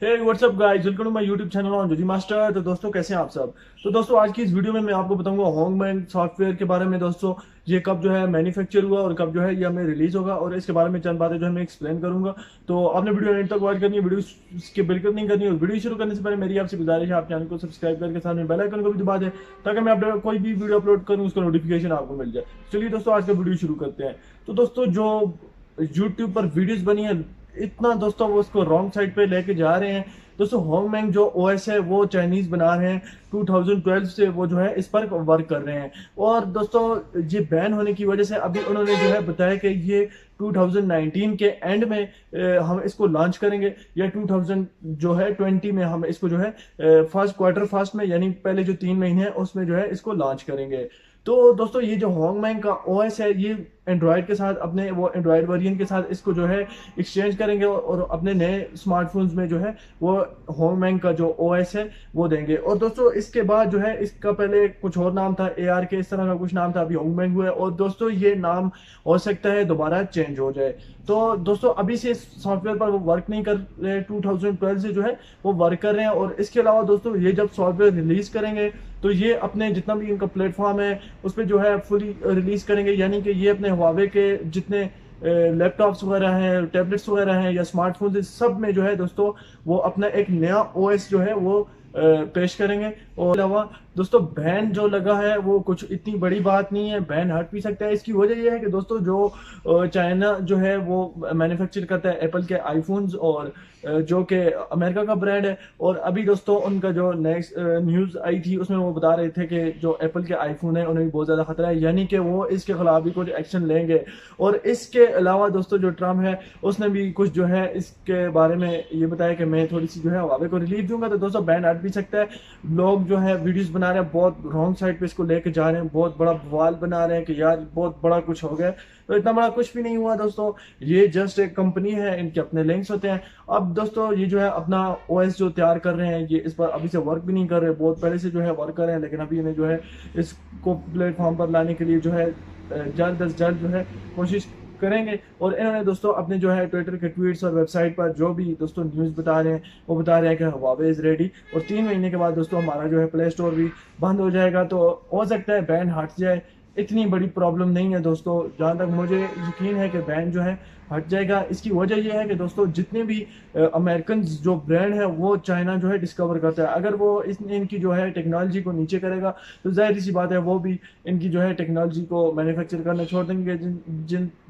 Hey WhatsApp guys, welcome to my YouTube channel on Joji master. तो दोस्तों कैसे हैं आप सब। तो दोस्तों आज की इस वीडियो में मैं आपको बताऊंगा होंगमैंग सॉफ्टवेयर के बारे में। दोस्तों ये कब जो है मैन्युफैक्चर हुआ और कब जो है ये हमें रिलीज होगा, और इसके बारे में चंद बातें जो है मैं एक्सप्लेन करूंगा। तो आपने वीडियो एंड तक वॉच करनी है, वीडियो स्किप बिल्कुल नहीं करनी। और वीडियो शुरू करने से पहले मेरी आपसे गुजारिश है, आप चैनल को सब्सक्राइब करके साथ में बेल आइकन को भी दबा दें, ताकि मैं अपडेट कोई भी वीडियो अपलोड करूँ उसका नोटिफिकेशन आपको मिल जाए। चलिए दोस्तों आज का वीडियो शुरू करते हैं। तो दोस्तों जो यूट्यूब पर वीडियोस बनी है, इतना दोस्तों वो उसको रॉन्ग साइड पे लेके जा रहे हैं। दोस्तों होंगमैंग जो ओएस है वो चाइनीज बना रहे हैं। 2012 से वो जो है इस पर वर्क कर रहे हैं। और दोस्तों ये बैन होने की वजह से अभी उन्होंने जो है बताया कि ये 2019 के एंड में हम इसको लॉन्च करेंगे, या 2000 जो है 20 में हम इसको जो है फर्स्ट क्वार्टर फर्स्ट में, यानी पहले जो 3 महीने हैं उसमें जो है इसको लॉन्च करेंगे। तो दोस्तों ये जो होंगमैंग का ओएस है ये एंड्रॉयड के साथ अपने वो एंड्रॉयड वेरिएंट के साथ इसको जो है एक्सचेंज करेंगे, और अपने नए स्मार्टफोन्स में जो है वो होंगमैंग का जो ओएस है वो देंगे। और दोस्तों इसके बाद जो है इसका पहले कुछ और नाम था, AR के इस तरह का कुछ नाम था, अभी होंगमैंग हुआ है। और दोस्तों ये नाम हो सकता है दोबारा चेंज हो जाए। तो दोस्तों अभी से इस सॉफ्टवेयर पर वो वर्क नहीं कर रहे, 2012 से जो है वो वर्क कर रहे हैं। और इसके अलावा दोस्तों ये जब सॉफ्टवेयर रिलीज करेंगे तो ये अपने जितना भी इनका प्लेटफॉर्म है उस पर जो है फुली रिलीज करेंगे, यानी कि ये अपने हुआवे के जितने लैपटॉप्स वगैरह हैं, टैबलेट्स वगैरह हैं या स्मार्टफोन, सब में जो है दोस्तों वो अपना एक नया ओएस जो है वो पेश करेंगे। और अलावा दोस्तों बैन जो लगा है वो कुछ इतनी बड़ी बात नहीं है, बैन हट भी सकता है। इसकी वजह यह है कि दोस्तों जो चाइना जो है वो मैन्युफैक्चर करता है एप्पल के आईफोन्स, और जो कि अमेरिका का ब्रांड है। और अभी दोस्तों उनका जो नेक्स्ट न्यूज़ आई थी उसमें वो बता रहे थे कि जो एप्पल के आईफोन है उन्हें भी बहुत ज़्यादा खतरा है, यानी कि वो इसके खिलाफ भी कुछ एक्शन लेंगे। और इसके अलावा दोस्तों जो ट्रम्प है उसने भी कुछ जो है इसके बारे में ये बताया कि मैं थोड़ी सी जो है हुआवे को रिलीफ दूंगा। तो दोस्तों बैन हट भी सकता है। लोग जो है वीडियोस बना रहे हैं, बहुत रॉन्ग साइड पे इसको लेके जा रहे हैं, बहुत बड़ा बवाल बना रहे हैं कि यार बहुत बड़ा कुछ हो गया। तो इतना बड़ा कुछ भी नहीं हुआ दोस्तों, ये जस्ट एक कंपनी है, इनके अपने लिंक्स होते हैं। अब दोस्तों ये जो है अपना ओएस जो तैयार कर रहे हैं, ये इस पर अभी से वर्क भी नहीं कर रहे, बहुत पहले से जो है वर्क कर रहे हैं, लेकिन अभी इन्हें जो है इसको प्लेटफॉर्म पर लाने के लिए जो है जल्द अज जल्द जो है कोशिश करेंगे। और इन्होंने दोस्तों अपने जो है ट्विटर के ट्वीट्स और वेबसाइट पर जो भी दोस्तों न्यूज़ बता रहे हैं वो बता रहे हैं कि हुआवे इज़ रेडी, और 3 महीने के बाद दोस्तों हमारा जो है प्ले स्टोर भी बंद हो जाएगा। तो हो सकता है बैन हट जाए, इतनी बड़ी प्रॉब्लम नहीं है दोस्तों, जहाँ तक मुझे यकीन है कि बैन जो है हट जाएगा। इसकी वजह यह है कि दोस्तों जितने भी अमेरिकन जो ब्रांड है वो चाइना जो है डिस्कवर करता है। अगर वो इनकी जो है टेक्नोलॉजी को नीचे करेगा तो जाहिर सी बात है वो भी इनकी जो है टेक्नोलॉजी को मैन्युफैक्चर करना छोड़ देंगे,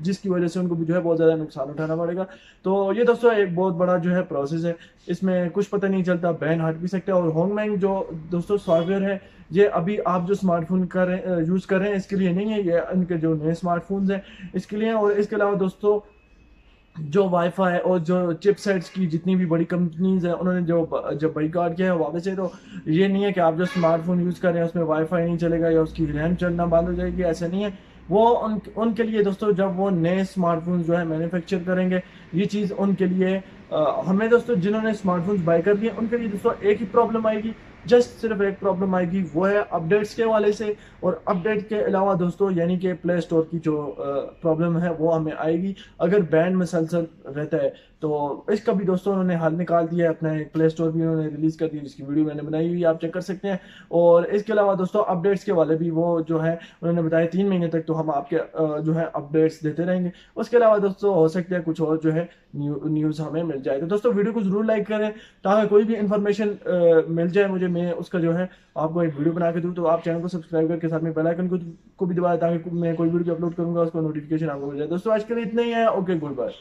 जिसकी वजह से उनको भी जो है बहुत ज़्यादा नुकसान उठाना पड़ेगा। तो ये दोस्तों एक बहुत बड़ा जो है प्रोसेस है, इसमें कुछ पता नहीं चलता, बैन हट भी सकता है। और होंगमैंग जो दोस्तों सॉफ्टवेयर है ये अभी आप जो स्मार्टफोन यूज़ कर रहे हैं इसके लिए नहीं है, ये इनके जो नए स्मार्टफोन्स हैं इसके लिए। और इसके अलावा दोस्तों जो वाईफाई और जो चिपसेट्स की जितनी भी बड़ी कंपनीज हैं उन्होंने जब बाइकआउट किया है वापस से, तो ये नहीं है कि आप जो स्मार्टफोन यूज़ कर रहे हैं उसमें वाईफाई नहीं चलेगा या उसकी रैम चलना बंद हो जाएगी, ऐसा नहीं है। वो उनके लिए दोस्तों जब वो नए स्मार्टफोन जो है मैन्युफैक्चर करेंगे, ये चीज़ उनके लिए हमें दोस्तों जिन्होंने स्मार्टफोन्स बाय कर लिए उनके लिए दोस्तों एक ही प्रॉब्लम आएगी, जस्ट सिर्फ एक प्रॉब्लम आएगी, वो है अपडेट्स के वाले से। और अपडेट के अलावा दोस्तों यानी कि प्ले स्टोर की जो प्रॉब्लम है वो हमें आएगी अगर बैन मुसलसल रहता है। तो इसका भी दोस्तों उन्होंने हल निकाल दिया है, अपना एक प्ले स्टोर भी उन्होंने रिलीज कर दिया जिसकी वीडियो मैंने बनाई हुई है, आप चेक कर सकते हैं। और इसके अलावा दोस्तों अपडेट्स के वाले भी वो जो है उन्होंने बताया 3 महीने तक तो हम आपके जो है अपडेट्स देते रहेंगे। उसके अलावा दोस्तों हो सकता है कुछ और जो है न्यूज़ हमें मिल जाए। तो दोस्तों वीडियो को जरूर लाइक करें ताकि कोई भी इंफॉर्मेशन मिल जाए मुझे, मैं उसका जो है आपको एक वीडियो बना के दूँ। तो आप चैनल को सब्सक्राइब करके साथ में बेल आइकन को भी दबाएं ताकि मैं कोई वीडियो अपलोड करूंगा उसको नोटिफिकेशन आपको मिल जाए। दोस्तों आज के लिए इतना ही है, ओके गुड बाय।